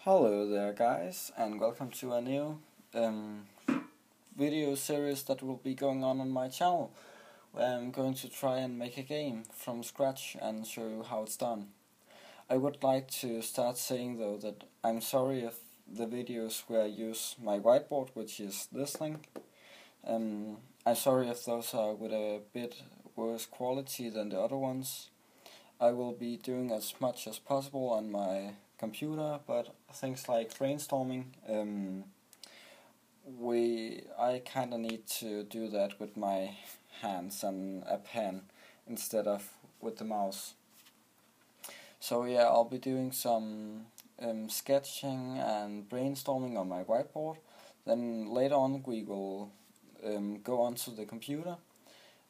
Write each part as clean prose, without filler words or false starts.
Hello there guys, and welcome to a new video series that will be going on my channel, where I'm going to try and make a game from scratch and show you how it's done. I would like to start saying though that I'm sorry if the videos where I use my whiteboard, which is this thing, I'm sorry if those are with a bit worse quality than the other ones. I will be doing as much as possible on my computer, but things like brainstorming, I kinda need to do that with my hands and a pen instead of with the mouse. So yeah, I'll be doing some sketching and brainstorming on my whiteboard. Then later on we will go onto the computer,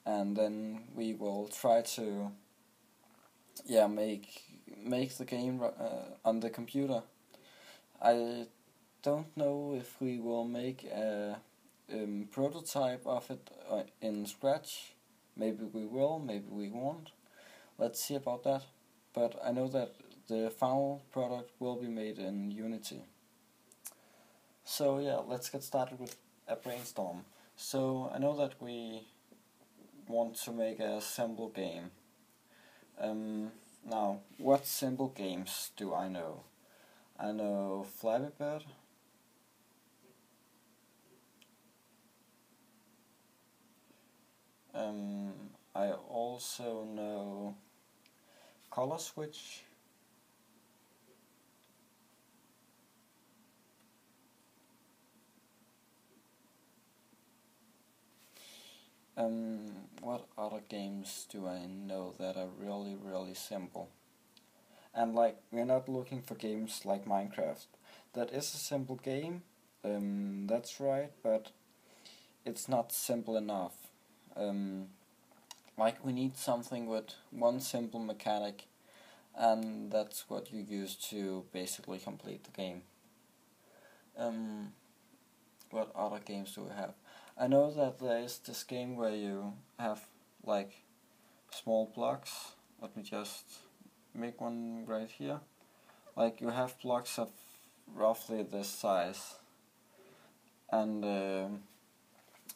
and then we will try to make the game on the computer. I don't know if we will make a prototype of it in Scratch. Maybe we will, maybe we won't. Let's see about that. But I know that the final product will be made in Unity. So yeah, let's get started with a brainstorm. So I know that we want to make a simple game. Now, what simple games do I know? I know Flappy Bird. I also know Color Switch. What other games do I know that are really simple? And like, we're not looking for games like Minecraft. That is a simple game, that's right, but it's not simple enough. Like, we need something with one simple mechanic, and that's what you use to basically complete the game. What other games do we have? I know that there is this game where you have like small blocks. Let me just make one right here. Like, you have blocks of roughly this size, and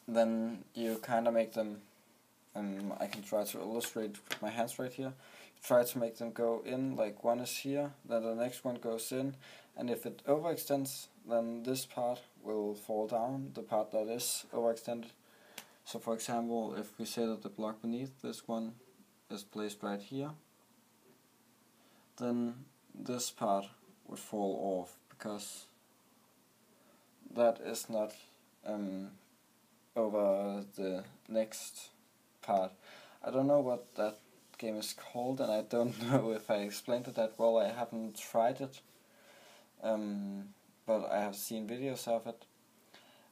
then you kind of make them. I can try to illustrate with my hands right here. Try to make them go in, like one is here, then the next one goes in, and if it overextends, then this part will fall down, the part that is overextended. So for example, if we say that the block beneath this one is placed right here, then this part would fall off, because that is not over the next part. I don't know what that game is called, and I don't know if I explained it that well. I haven't tried it, but I have seen videos of it.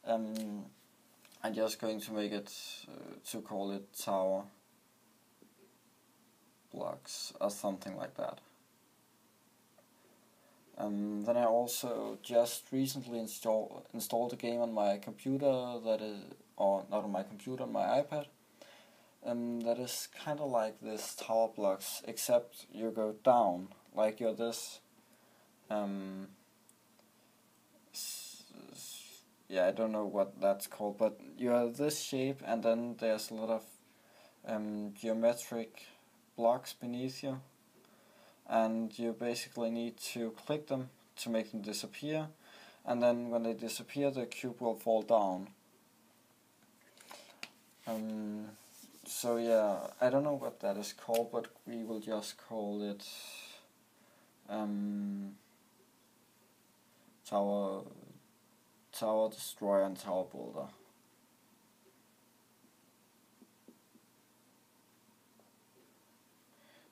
I'm just going to make it to call it Tower Blocks or something like that. Then I also just recently installed a game on my computer that is, or not on my computer, on my iPad. That is kind of like this Tower Blocks, except you go down, like you're this, yeah, I don't know what that's called, but you're this shape, and then there's a lot of geometric blocks beneath you, and you basically need to click them to make them disappear, and then when they disappear the cube will fall down. So yeah, I don't know what that is called, but we will just call it Tower Destroyer and Tower Builder.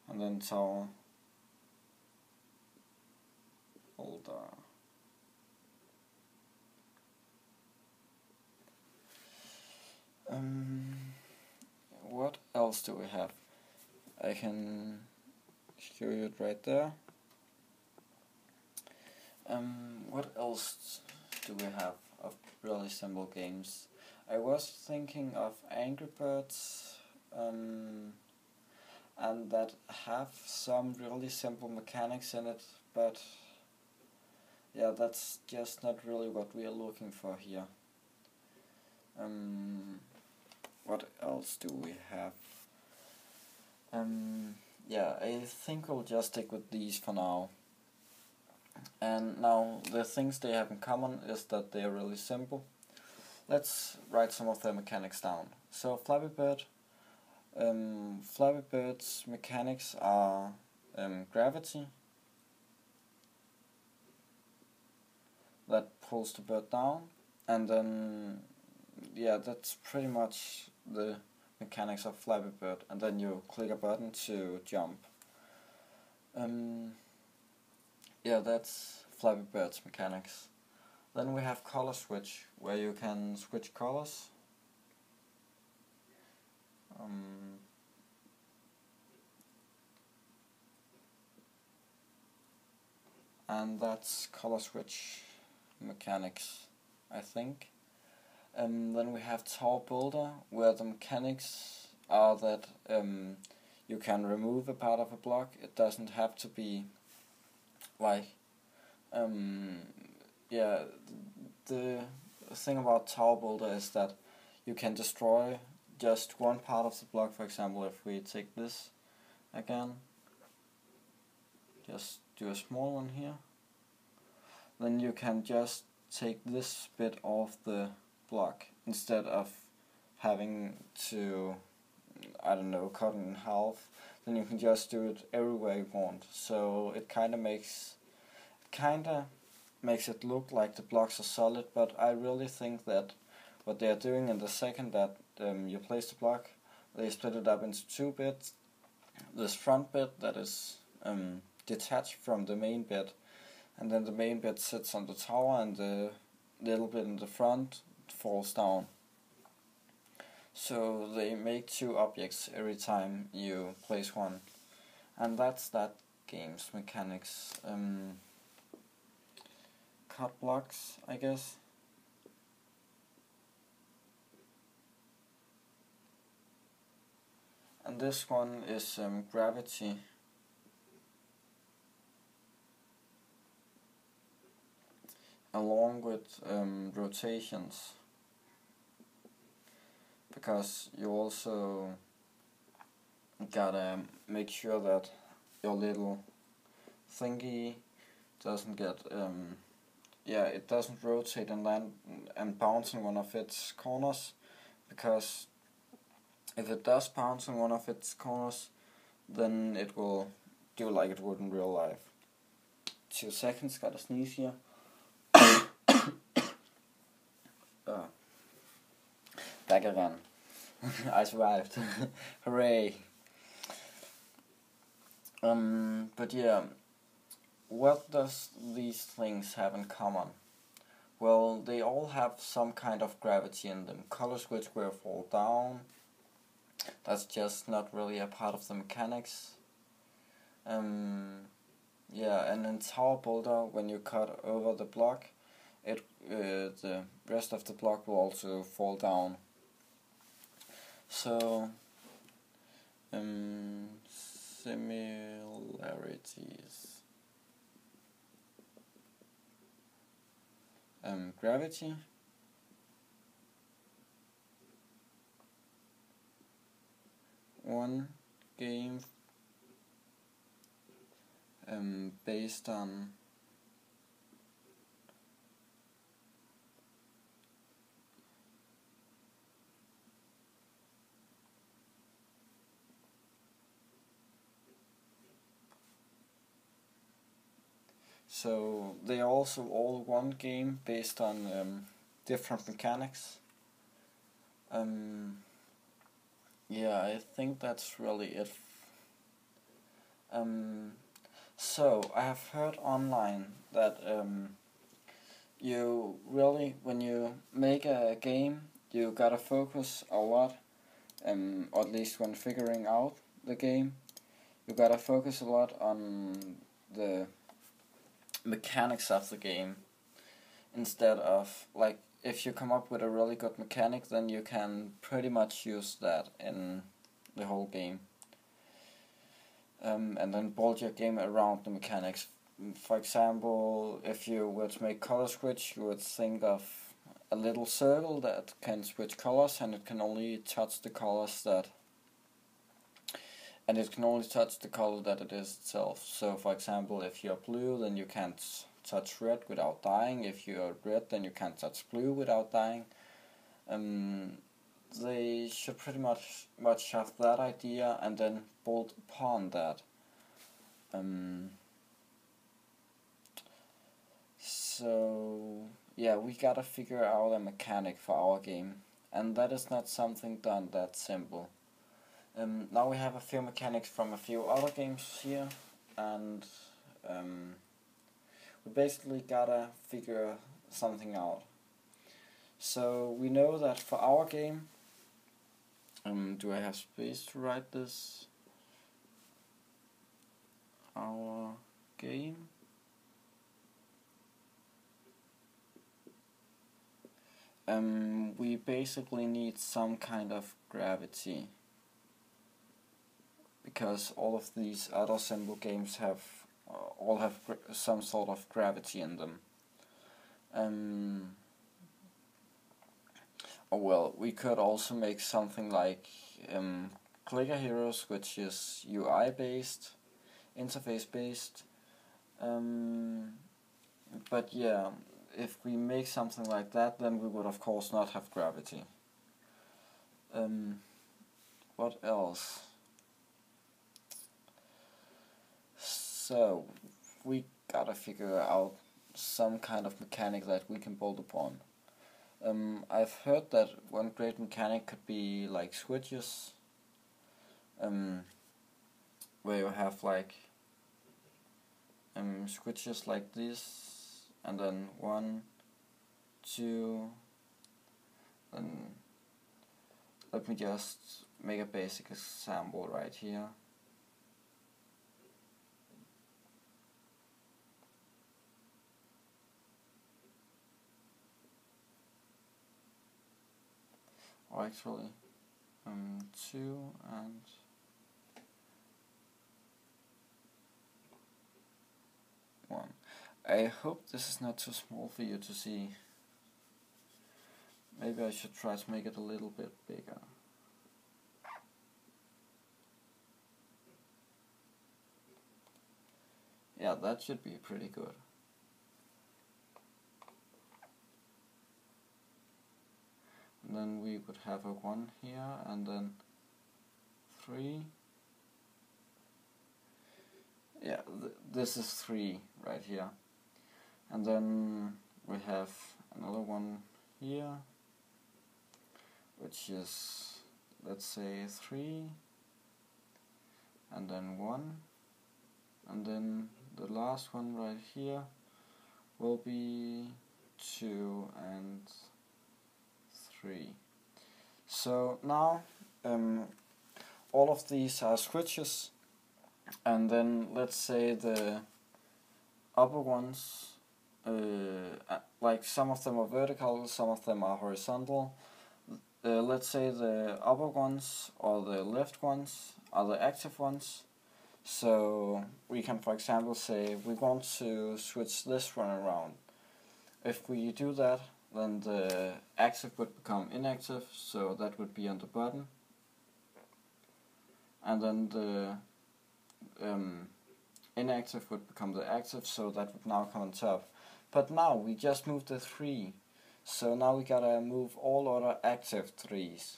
And then Tower Builder. What else do we have? I can show you it right there. What else do we have of really simple games? I was thinking of Angry Birds, and that have some really simple mechanics in it, but yeah, that's just not really what we are looking for here. What else do we have? Yeah, I think we'll just stick with these for now. And now the things they have in common is that they are really simple. Let's write some of their mechanics down. So Flappy Bird, Flappy Bird's mechanics are gravity, that pulls the bird down, and then yeah, that's pretty much the mechanics of Flappy Bird, and then you click a button to jump. Yeah, that's Flappy Bird's mechanics. Then we have color switch, where you can switch colors. And that's color switch mechanics, I think. Then we have Tower Builder, where the mechanics are that you can remove a part of a block. It doesn't have to be like yeah, the thing about Tower Builder is that you can destroy just one part of the block. For example, if we take this again, just do a small one here, then you can just take this bit off the block instead of having to, I don't know, cut it in half. Then you can just do it everywhere you want. So it kinda makes it look like the blocks are solid, but I really think that what they are doing in the second that you place the block, they split it up into two bits. This front bit that is detached from the main bit, and then the main bit sits on the tower, and the little bit in the front falls down. So they make two objects every time you place one, and that's that game's mechanics. Cut blocks, I guess. And this one is gravity. Along with rotations, because you also gotta make sure that your little thingy doesn't get it doesn't rotate and land and bounce in one of its corners, because if it does bounce in one of its corners, then it will do like it would in real life. 2 seconds, gotta sneeze here. Back again. I survived. Hooray. But yeah, what does these things have in common? Well, they all have some kind of gravity in them. Color switch where fall down, that's just not really a part of the mechanics. Yeah, and in Tower Builder, when you cut over the block, the rest of the block will also fall down. So, similarities. Gravity. One game based on so they are also all one game based on different mechanics. Yeah, I think that's really it. So I have heard online that you really, when you make a game, you gotta focus a lot, or at least when figuring out the game, you gotta focus a lot on the mechanics of the game, instead of, like, if you come up with a really good mechanic, then you can pretty much use that in the whole game, and then build your game around the mechanics. For example, if you were to make color switch, you would think of a little circle that can switch colors, and it can only touch the colors that color that it is itself. So for example, if you're blue, then you can't touch red without dying. If you're red, then you can't touch blue without dying. They should pretty much have that idea and then build upon that. So yeah, we gotta figure out a mechanic for our game, and that is not something done that simple. Now we have a few mechanics from a few other games here, and we basically gotta figure something out. So we know that for our game, do I have space to write this? Our game. We basically need some kind of gravity, because all of these other symbol games have all have some sort of gravity in them. Oh well, we could also make something like Clicker Heroes, which is UI based, interface based. But yeah, if we make something like that, then we would of course not have gravity. What else? So we gotta figure out some kind of mechanic that we can build upon. I've heard that one great mechanic could be like switches, where you have like switches like this, and then 1, 2, and let me just make a basic example right here. Or actually 2 and 1. I hope this is not too small for you to see. Maybe I should try to make it a little bit bigger. Yeah, that should be pretty good. And then we would have a 1 here, and then 3. Yeah, this is 3 right here. And then we have another one here, which is, let's say, 3, and then 1, and then the last one right here will be 2 and 3. So now all of these are switches, and then let's say the upper ones, like some of them are vertical, some of them are horizontal. Let's say the upper ones or the left ones are the active ones. So we can, for example, say we want to switch this one around. If we do that, then the active would become inactive, so that would be on the bottom. And then the inactive would become the active, so that would now come on top. But now we just moved the 3, so now we gotta move all other active 3s.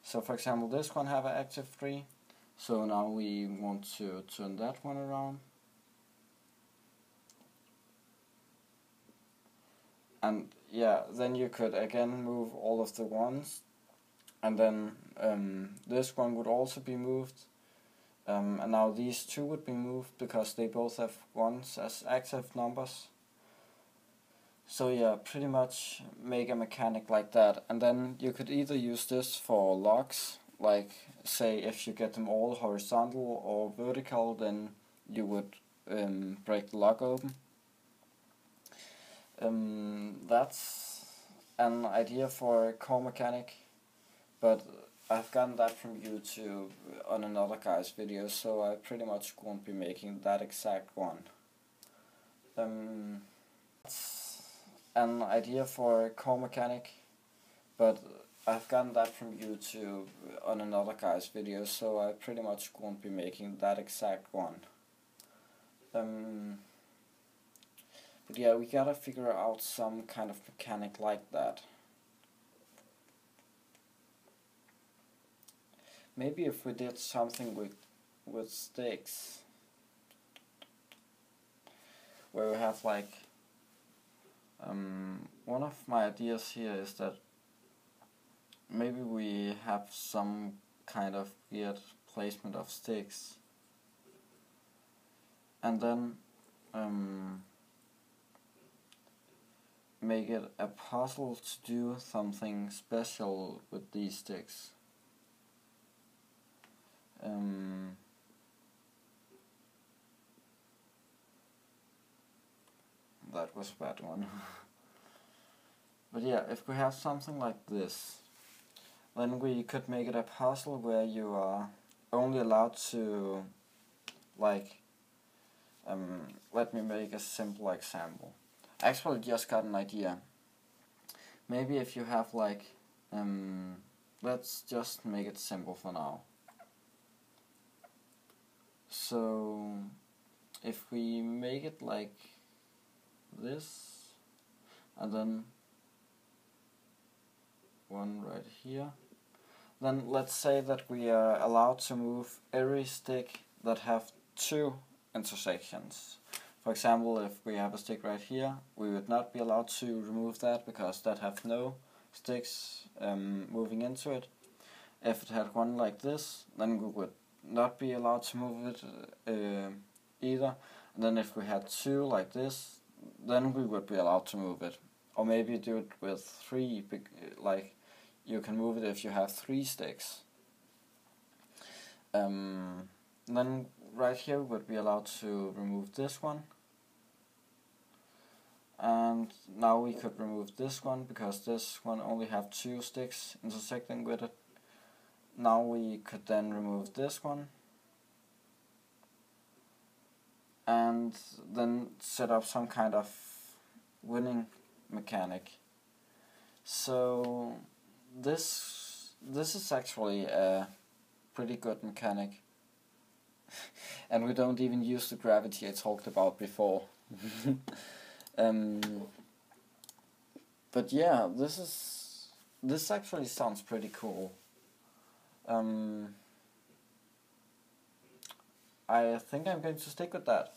So for example, this one have an active 3, so now we want to turn that one around. And yeah, then you could again move all of the ones, and then this one would also be moved. And now these 2 would be moved because they both have 1s as active numbers. So yeah, pretty much make a mechanic like that. And then you could either use this for locks, like say if you get them all horizontal or vertical, then you would break the lock open. That's an idea for a core mechanic, but I've gotten that from YouTube on another guy's video, so I pretty much won't be making that exact one. That's an idea for a core mechanic, but I've gotten that from YouTube on another guy's video, so I pretty much won't be making that exact one. But yeah, we gotta figure out some kind of mechanic like that. Maybe if we did something with sticks, where we have like, one of my ideas here is that maybe we have some kind of weird placement of sticks, and then make it a puzzle to do something special with these sticks. That was a bad one. But yeah, if we have something like this, then we could make it a puzzle where you are only allowed to, like, let me make a simple example. I actually just got an idea. Maybe if you have like, let's just make it simple for now. So if we make it like this, and then one right here, then let's say that we are allowed to move every stick that have two intersections. For example, if we have a stick right here, we would not be allowed to remove that because that have no sticks moving into it. If it had one like this, then we would not be allowed to move it either. And then if we had two like this, then we would be allowed to move it. Or maybe do it with three, like you can move it if you have 3 sticks. Then right here we would be allowed to remove this one. And now we could remove this one because this one only have 2 sticks intersecting with it. Now we could then remove this one and then set up some kind of winning mechanic. So this is actually a pretty good mechanic. And we don't even use the gravity I talked about before. But yeah, this actually sounds pretty cool. I think I'm going to stick with that.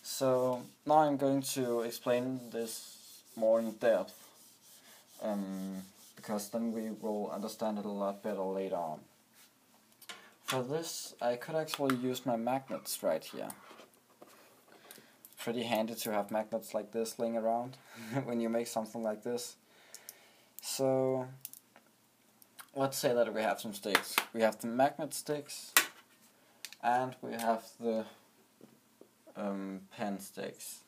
So now I'm going to explain this more in depth, because then we will understand it a lot better later on. For this, I could actually use my magnets right here. Pretty handy to have magnets like this laying around when you make something like this. So let's say that we have some sticks. We have the magnet sticks and we have the pen sticks.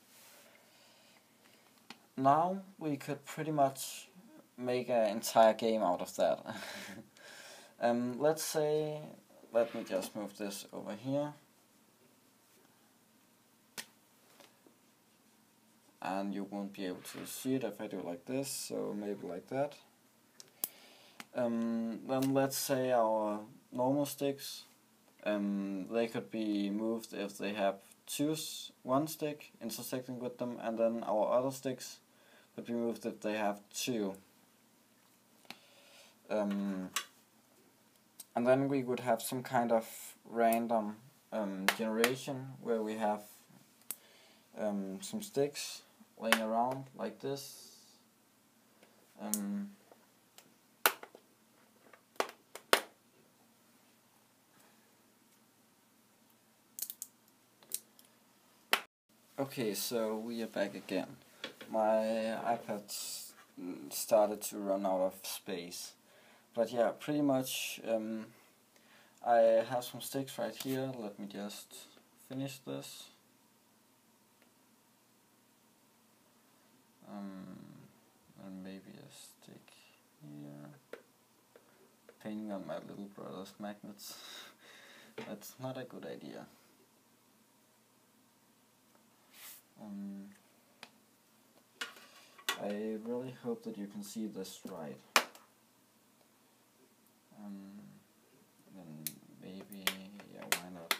Now we could pretty much make an entire game out of that. Let's say, let me just move this over here. And you won't be able to see it if I do like this, so maybe like that. Then let's say our normal sticks, they could be moved if they have one stick intersecting with them, and then our other sticks could be moved if they have 2. And then we would have some kind of random generation where we have some sticks laying around like this. Okay, so we are back again. My iPad started to run out of space. But yeah, pretty much I have some sticks right here. Let me just finish this. And maybe a stick here. Painting on my little brother's magnets. That's not a good idea. I really hope that you can see this right. Then maybe, yeah, why not?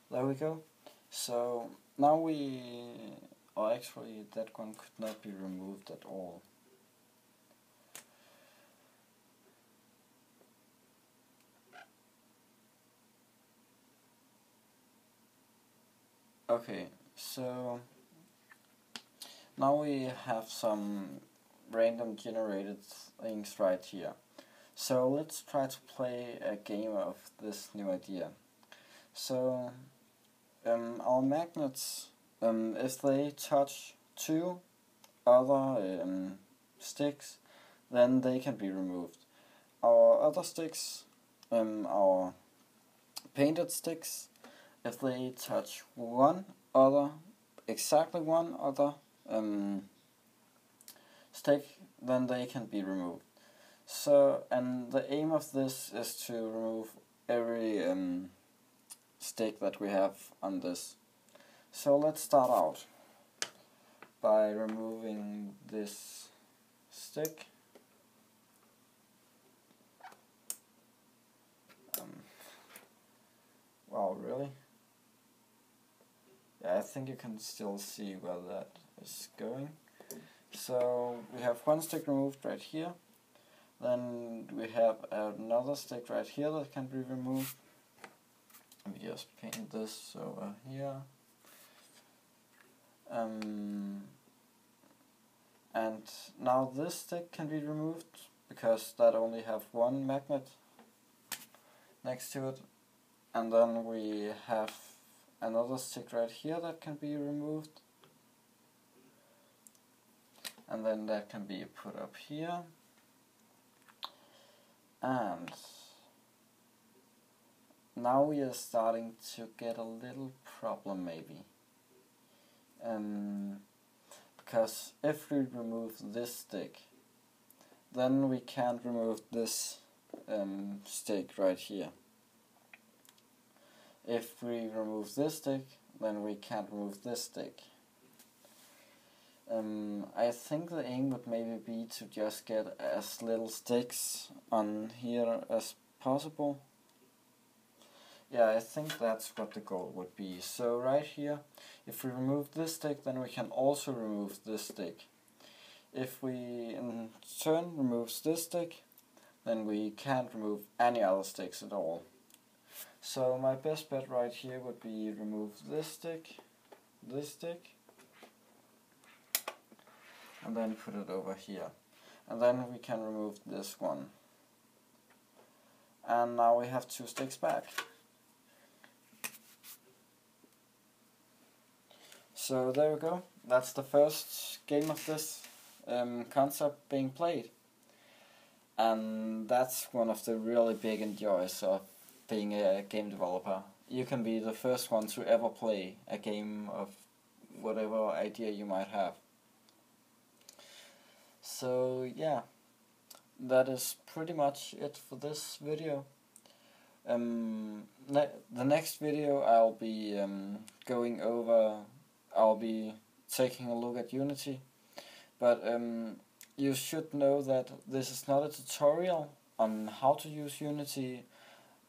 There we go. So now or actually that one could not be removed at all. Okay, so now we have some random generated things right here. So let's try to play a game of this new idea. So our magnets, if they touch two other sticks, then they can be removed. Our other sticks, our painted sticks, if they touch exactly one other stick, then they can be removed. So, and the aim of this is to remove every stick that we have on this. So let's start out by removing this stick. Wow, really? Yeah, I think you can still see where that is going. So we have one stick removed right here. Then we have another stick right here that can be removed. Let me just paint this over here. And now this stick can be removed because that only have one magnet next to it. And then we have another stick right here that can be removed. And then that can be put up here. And now we are starting to get a little problem maybe. Because if we remove this stick, then we can't remove this stick right here. If we remove this stick, then we can't remove this stick. I think the aim would maybe be to just get as little sticks on here as possible. Yeah, I think that's what the goal would be. So right here, if we remove this stick, then we can also remove this stick. If we in turn remove this stick, then we can't remove any other sticks at all. So my best bet right here would be remove this stick, and then put it over here. And then we can remove this one. And now we have two sticks back. So there we go. That's the first game of this concept being played. And that's one of the really big enjoys of being a game developer. You can be the first one to ever play a game of whatever idea you might have. So yeah, that is pretty much it for this video. The next video I'll be I'll be taking a look at Unity, but you should know that this is not a tutorial on how to use Unity.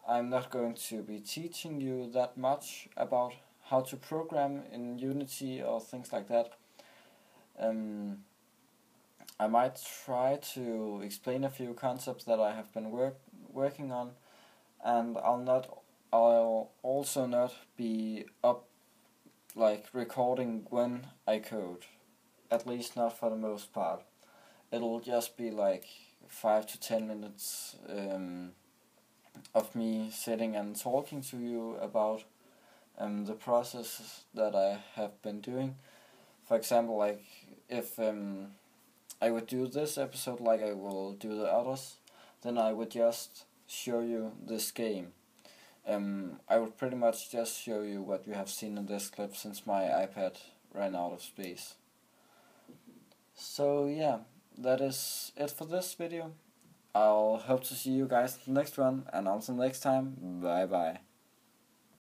I'm not going to be teaching you that much about how to program in Unity or things like that. I might try to explain a few concepts that I have been working on, and I'll also not be recording when I code, at least not for the most part. It'll just be like 5 to 10 minutes of me sitting and talking to you about the process that I have been doing. For example, like if I would do this episode like I will do the others, then I would just show you this game. I would pretty much just show you what you have seen in this clip since my iPad ran out of space. So yeah, that is it for this video. I'll hope to see you guys in the next one, and until next time, bye bye.